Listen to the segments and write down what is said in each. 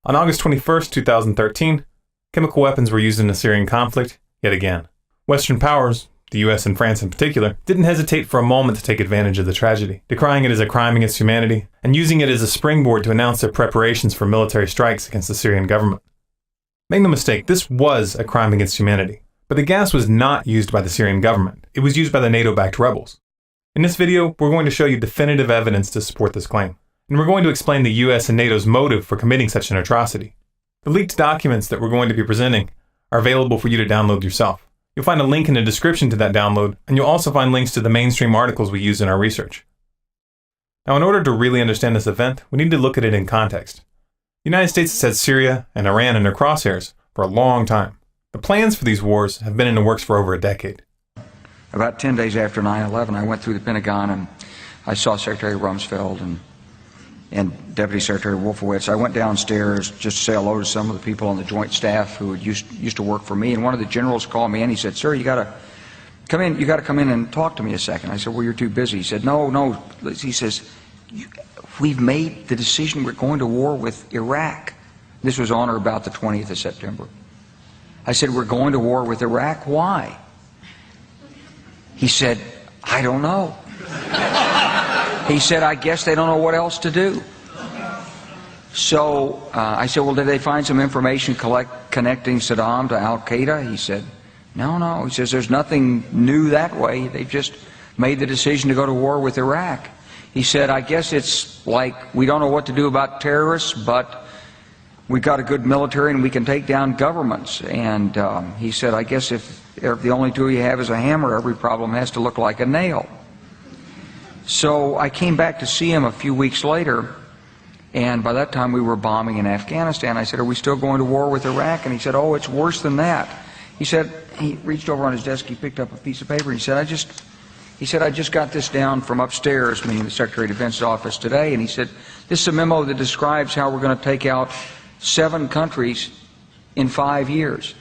On August 21, 2013, chemical weapons were used in the Syrian conflict yet again. Western powers, the US and France in particular, didn't hesitate for a moment to take advantage of the tragedy, decrying it as a crime against humanity and using it as a springboard to announce their preparations for military strikes against the Syrian government. Make no mistake, this was a crime against humanity, but the gas was not used by the Syrian government. It was used by the NATO-backed rebels. In this video, we're going to show you definitive evidence to support this claim, and we're going to explain the US and NATO's motive for committing such an atrocity. The leaked documents that we're going to be presenting are available for you to download yourself. You'll find a link in the description to that download, and you'll also find links to the mainstream articles we use in our research. Now, in order to really understand this event, we need to look at it in context. The United States has had Syria and Iran in their crosshairs for a long time. The plans for these wars have been in the works for over a decade. About 10 days after 9/11, I went through the Pentagon and I saw Secretary Rumsfeld and Deputy Secretary Wolfowitz. I went downstairs just to say hello to some of the people on the joint staff who used to work for me, and one of the generals called me in. He said, "Sir, you got to come in. You got to come in and talk to me a second." I said, "Well, you're too busy." He said, "No." He says, "We've made the decision. We're going to war with Iraq." This was on or about the 20th of September. I said, "We're going to war with Iraq. Why?" He said, "I don't know." He said, "I guess they don't know what else to do." So I said, "Well, did they find some information connecting Saddam to Al-Qaeda?" He said, No. He says, "There's nothing new that way. They've just made the decision to go to war with Iraq." He said, "I guess it's like we don't know what to do about terrorists, but we've got a good military and we can take down governments." And he said, "I guess if the only tool you have is a hammer, every problem has to look like a nail." So I came back to see him a few weeks later, and by that time we were bombing in Afghanistan. I said, "Are we still going to war with Iraq?" And he said, "Oh, it's worse than that." He said, he reached over on his desk, he picked up a piece of paper, and he said, I just got this down from upstairs," meaning the Secretary of Defense's office today, and he said, "This is a memo that describes how we're going to take out 7 countries in 5 years,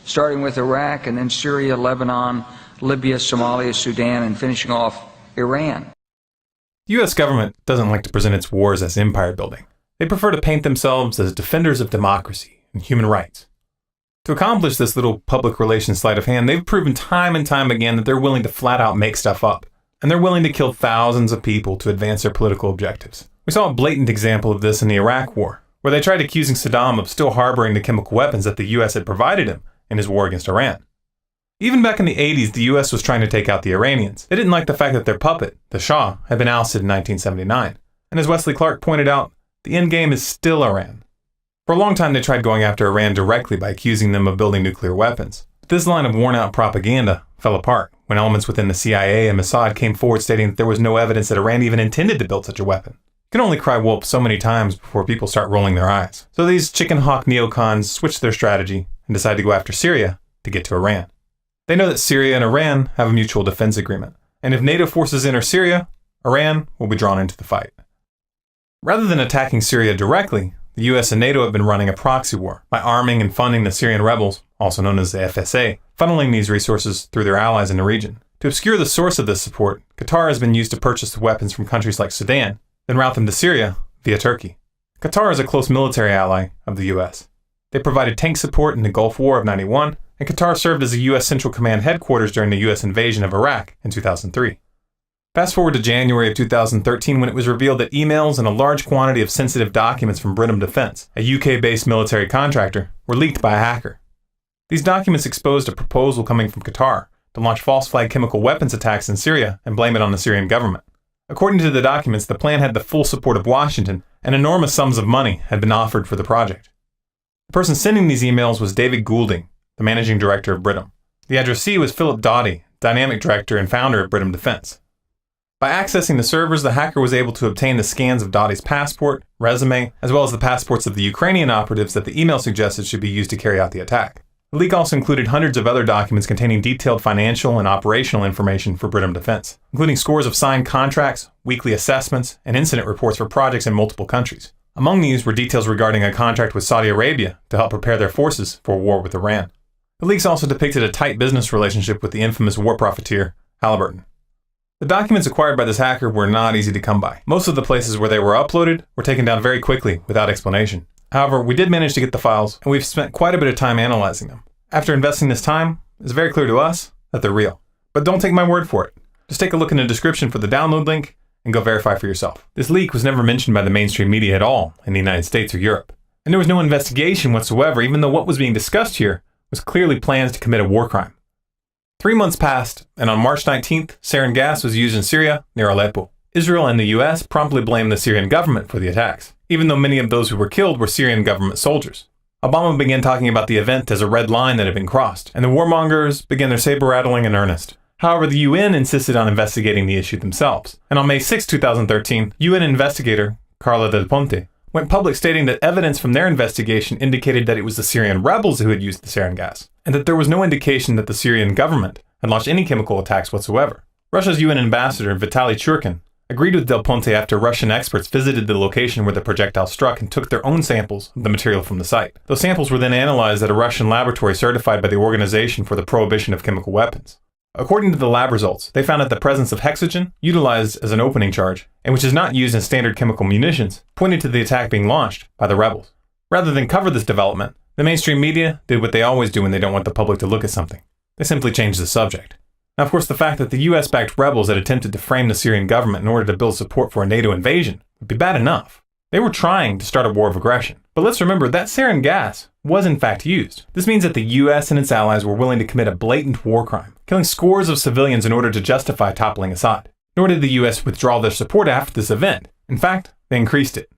starting with Iraq and then Syria, Lebanon, Libya, Somalia, Sudan, and finishing off Iran." The US government doesn't like to present its wars as empire building. They prefer to paint themselves as defenders of democracy and human rights. To accomplish this little public relations sleight of hand, they've proven time and time again that they're willing to flat out make stuff up, and they're willing to kill thousands of people to advance their political objectives. We saw a blatant example of this in the Iraq War, where they tried accusing Saddam of still harboring the chemical weapons that the US had provided him in his war against Iran. Even back in the 80s, the US was trying to take out the Iranians. They didn't like the fact that their puppet, the Shah, had been ousted in 1979. And as Wesley Clark pointed out, the end game is still Iran. For a long time, they tried going after Iran directly by accusing them of building nuclear weapons. But this line of worn-out propaganda fell apart when elements within the CIA and Mossad came forward stating that there was no evidence that Iran even intended to build such a weapon. You can only cry wolf so many times before people start rolling their eyes. So these chicken hawk neocons switched their strategy and decided to go after Syria to get to Iran. They know that Syria and Iran have a mutual defense agreement, and if NATO forces enter Syria, Iran will be drawn into the fight. Rather than attacking Syria directly, the US and NATO have been running a proxy war by arming and funding the Syrian rebels, also known as the FSA, funneling these resources through their allies in the region. To obscure the source of this support, Qatar has been used to purchase the weapons from countries like Sudan, then route them to Syria via Turkey. Qatar is a close military ally of the US. They provided tank support in the Gulf War of '91, and Qatar served as a U.S. Central Command headquarters during the U.S. invasion of Iraq in 2003. Fast forward to January of 2013 when it was revealed that emails and a large quantity of sensitive documents from Britam Defence, a UK-based military contractor, were leaked by a hacker. These documents exposed a proposal coming from Qatar to launch false flag chemical weapons attacks in Syria and blame it on the Syrian government. According to the documents, the plan had the full support of Washington, and enormous sums of money had been offered for the project. The person sending these emails was David Goulding, the managing director of Britam. The addressee was Philip Doughty, dynamic director and founder of Britam Defence. By accessing the servers, the hacker was able to obtain the scans of Doughty's passport, resume, as well as the passports of the Ukrainian operatives that the email suggested should be used to carry out the attack. The leak also included hundreds of other documents containing detailed financial and operational information for Britam Defence, including scores of signed contracts, weekly assessments, and incident reports for projects in multiple countries. Among these were details regarding a contract with Saudi Arabia to help prepare their forces for war with Iran. The leaks also depicted a tight business relationship with the infamous war profiteer, Halliburton. The documents acquired by this hacker were not easy to come by. Most of the places where they were uploaded were taken down very quickly without explanation. However, we did manage to get the files, and we've spent quite a bit of time analyzing them. After investing this time, it's very clear to us that they're real. But don't take my word for it. Just take a look in the description for the download link and go verify for yourself. This leak was never mentioned by the mainstream media at all in the United States or Europe. And there was no investigation whatsoever, even though what was being discussed here was clearly plans to commit a war crime. 3 months passed, and on March 19th, sarin gas was used in Syria near Aleppo. Israel and the US promptly blamed the Syrian government for the attacks, even though many of those who were killed were Syrian government soldiers. Obama began talking about the event as a red line that had been crossed, and the warmongers began their saber-rattling in earnest. However, the UN insisted on investigating the issue themselves, and on May 6, 2013, UN investigator Carla Del Ponte went public stating that evidence from their investigation indicated that it was the Syrian rebels who had used the sarin gas, and that there was no indication that the Syrian government had launched any chemical attacks whatsoever. Russia's UN ambassador, Vitaly Churkin, agreed with Del Ponte after Russian experts visited the location where the projectile struck and took their own samples of the material from the site. Those samples were then analyzed at a Russian laboratory certified by the Organization for the Prohibition of Chemical Weapons. According to the lab results, they found that the presence of hexogen, utilized as an opening charge, and which is not used in standard chemical munitions, pointed to the attack being launched by the rebels. Rather than cover this development, the mainstream media did what they always do when they don't want the public to look at something. They simply changed the subject. Now, of course, the fact that the US-backed rebels had attempted to frame the Syrian government in order to build support for a NATO invasion would be bad enough. They were trying to start a war of aggression. But let's remember that sarin gas was in fact used. This means that the US and its allies were willing to commit a blatant war crime, killing scores of civilians in order to justify toppling Assad. Nor did the US withdraw their support after this event. In fact, they increased it.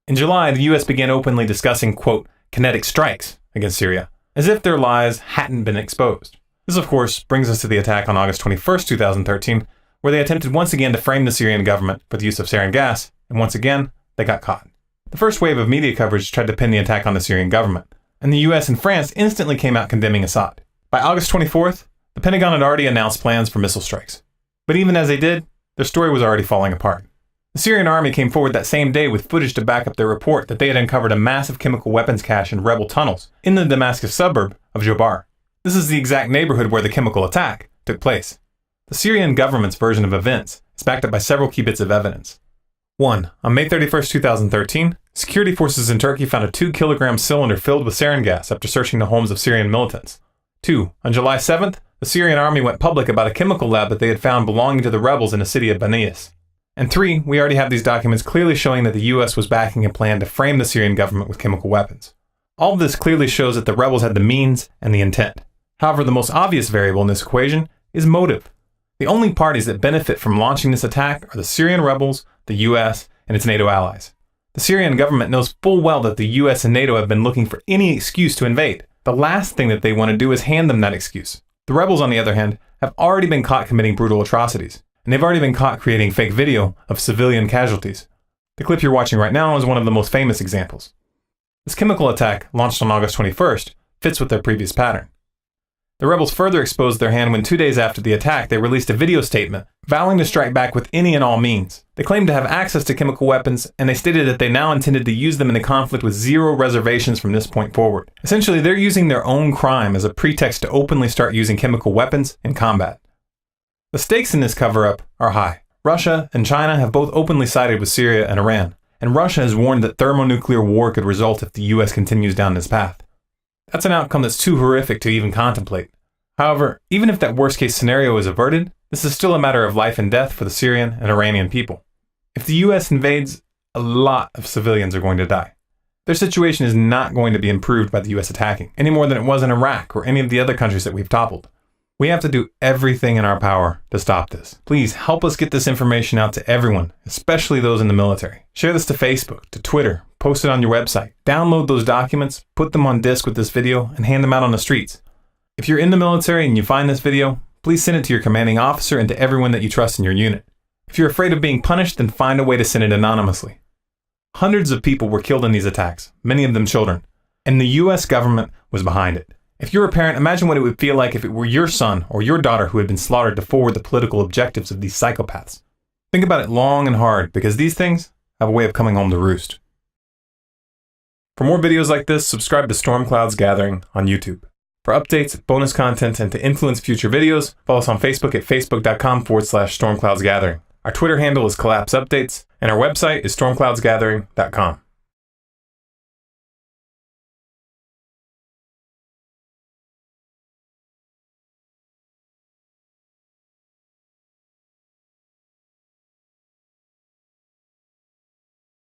In July, the US began openly discussing, quote, kinetic strikes against Syria, as if their lies hadn't been exposed. This, of course, brings us to the attack on August 21st, 2013, where they attempted once again to frame the Syrian government for the use of sarin gas, and once again, they got caught. The first wave of media coverage tried to pin the attack on the Syrian government, and the US and France instantly came out condemning Assad. By August 24th, the Pentagon had already announced plans for missile strikes. But even as they did, their story was already falling apart. The Syrian army came forward that same day with footage to back up their report that they had uncovered a massive chemical weapons cache in rebel tunnels in the Damascus suburb of Jobar. This is the exact neighborhood where the chemical attack took place. The Syrian government's version of events is backed up by several key bits of evidence. 1. On May 31st, 2013, security forces in Turkey found a 2-kilogram cylinder filled with sarin gas after searching the homes of Syrian militants. 2. On July 7th, the Syrian army went public about a chemical lab that they had found belonging to the rebels in the city of Banias. And 3. We already have these documents clearly showing that the US was backing a plan to frame the Syrian government with chemical weapons. All of this clearly shows that the rebels had the means and the intent. However, the most obvious variable in this equation is motive. The only parties that benefit from launching this attack are the Syrian rebels, the US, and its NATO allies. The Syrian government knows full well that the US and NATO have been looking for any excuse to invade. The last thing that they want to do is hand them that excuse. The rebels, on the other hand, have already been caught committing brutal atrocities, and they've already been caught creating fake video of civilian casualties. The clip you're watching right now is one of the most famous examples. This chemical attack, launched on August 21st, fits with their previous pattern. The rebels further exposed their hand when 2 days after the attack, they released a video statement vowing to strike back with any and all means. They claimed to have access to chemical weapons, and they stated that they now intended to use them in the conflict with zero reservations from this point forward. Essentially, they're using their own crime as a pretext to openly start using chemical weapons in combat. The stakes in this cover-up are high. Russia and China have both openly sided with Syria and Iran, and Russia has warned that thermonuclear war could result if the US continues down this path. That's an outcome that's too horrific to even contemplate. However, even if that worst-case scenario is averted, this is still a matter of life and death for the Syrian and Iranian people. If the US invades, a lot of civilians are going to die. Their situation is not going to be improved by the US attacking, any more than it was in Iraq or any of the other countries that we've toppled. We have to do everything in our power to stop this. Please help us get this information out to everyone, especially those in the military. Share this to Facebook, to Twitter, post it on your website. Download those documents, put them on disk with this video, and hand them out on the streets. If you're in the military and you find this video, please send it to your commanding officer and to everyone that you trust in your unit. If you're afraid of being punished, then find a way to send it anonymously. Hundreds of people were killed in these attacks, many of them children, and the US government was behind it. If you're a parent, imagine what it would feel like if it were your son or your daughter who had been slaughtered to forward the political objectives of these psychopaths. Think about it long and hard, because these things have a way of coming home to roost. For more videos like this, subscribe to Storm Clouds Gathering on YouTube. For updates, bonus content, and to influence future videos, follow us on Facebook at facebook.com/stormcloudsgathering. Our Twitter handle is Collapse Updates, and our website is stormcloudsgathering.com.